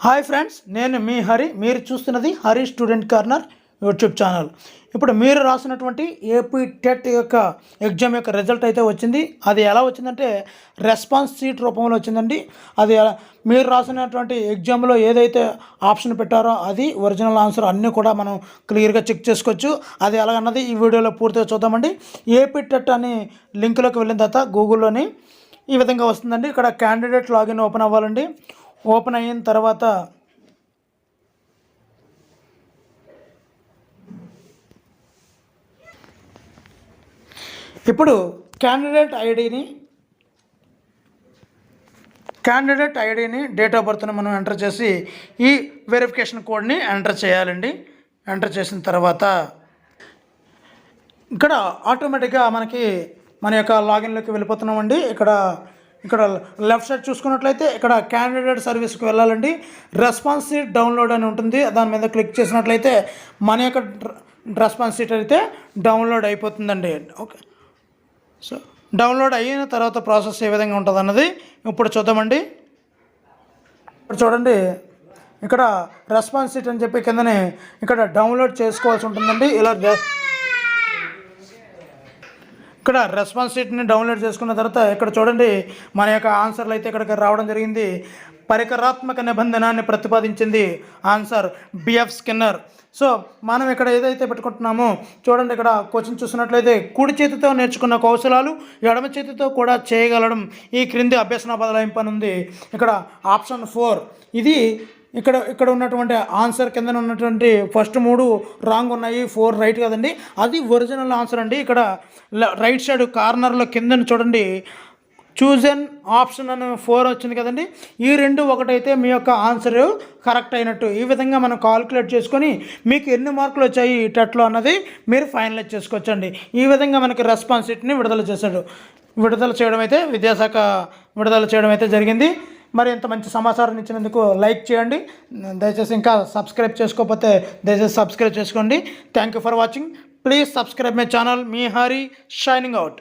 Hi friends, నేను మీ హరి. మీరు చూస్తున్నది Hari student corner YouTube channel. ఇప్పుడు మీరు రాసినటువంటి ఏపీ టెట్ యొక్క ఎగ్జామ్ యొక్క రిజల్ట్ అయితే వచ్చింది. అది ఎలా వచ్చిందంటే రెస్పాన్స్ షీట్ రూపంలో వచ్చిందండి. అది మీరు రాసినటువంటి ఎగ్జామ్లో ఏదైతే ఆప్షన్ పెట్టారో అది ఒరిజినల్ ఆన్సర్ అన్నీ కూడా మనం క్లియర్గా చెక్ చేసుకోవచ్చు. అది ఎలాగన్నది ఈ వీడియోలో పూర్తిగా చూద్దామండి. ఏపీ టెట్ అని లింక్లోకి వెళ్ళిన తర్వాత గూగుల్లోని ఈ విధంగా వస్తుందండి. ఇక్కడ క్యాండిడేట్ లాగిన్ ఓపెన్ అవ్వాలండి. ఓపెన్ అయిన తర్వాత ఇప్పుడు క్యాండిడేట్ ఐడిని డేట్ ఆఫ్ బర్త్ని మనం ఎంటర్ చేసి ఈ వెరిఫికేషన్ కోడ్ని ఎంటర్ చేయాలండి. ఎంటర్ చేసిన తర్వాత ఇక్కడ ఆటోమేటిక్గా మనకి మన యొక్క లాగిన్లోకి వెళ్ళిపోతున్నామండి. ఇక్కడ లెఫ్ట్ సైడ్ చూసుకున్నట్లయితే ఇక్కడ క్యాండిడేట్ సర్వీస్కి వెళ్ళాలండి. రెస్పాన్స్ షీట్ డౌన్లోడ్ అని ఉంటుంది. దాని మీద క్లిక్ చేసినట్లయితే మన యొక్క రెస్పాన్స్ షీట్ అయితే డౌన్లోడ్ అయిపోతుందండి. ఓకే, సో డౌన్లోడ్ అయిన తర్వాత ప్రాసెస్ ఏ విధంగా ఉంటుంది అన్నది ఇప్పుడు చూద్దామండి. ఇప్పుడు చూడండి, ఇక్కడ రెస్పాన్స్ షీట్ అని చెప్పి కిందనే ఇక్కడ డౌన్లోడ్ చేసుకోవాల్సి ఉంటుందండి. ఇక్కడ రెస్పాన్స్ షీట్ని డౌన్లోడ్ చేసుకున్న తర్వాత ఇక్కడ చూడండి, మన యొక్క ఆన్సర్లు అయితే ఇక్కడికి రావడం జరిగింది. పరికరాత్మక నిబంధనాన్ని ప్రతిపాదించింది ఆన్సర్ బిఎఫ్ స్కిన్నర్. సో మనం ఇక్కడ ఏదైతే పెట్టుకుంటున్నామో చూడండి, ఇక్కడ క్వశ్చన్ చూసినట్లయితే కుడి చేతితో నేర్చుకున్న కౌశలాలు ఎడమ చేతితో కూడా చేయగలడం ఈ క్రింది అభ్యసన బదలాయింపు అని ఉంది. ఇక్కడ ఆప్షన్ 4 ఇది. ఇక్కడ ఉన్నటువంటి ఆన్సర్ కింద ఉన్నటువంటి ఫస్ట్ 3 రాంగ్ ఉన్నాయి, 4 రైట్ కదండి. అది ఒరిజినల్ ఆన్సర్ అండి. ఇక్కడ రైట్ సైడ్ కార్నర్లో కిందని చూడండి, చూజన్ ఆప్షన్ అని 4 వచ్చింది కదండి. ఈ 2 ఒకటైతే మీ యొక్క ఆన్సర్ కరెక్ట్ అయినట్టు. ఈ విధంగా మనం కాల్కులేట్ చేసుకొని మీకు ఎన్ని మార్కులు వచ్చాయి ఈ టెట్లో అన్నది మీరు ఫైనలైజ్ చేసుకోవచ్చండి. ఈ విధంగా మనకి రెస్పాన్స్ షీట్ని విడుదల చేయడం అయితే జరిగింది. మరి ఇంత మంచి సమాచారం ఇచ్చినందుకు లైక్ చేయండి. దయచేసి ఇంకా సబ్స్క్రైబ్ చేసుకోకపోతే దయచేసి సబ్స్క్రైబ్ చేసుకోండి. Thank you for watching. Please subscribe my channel. Me Hari shining out.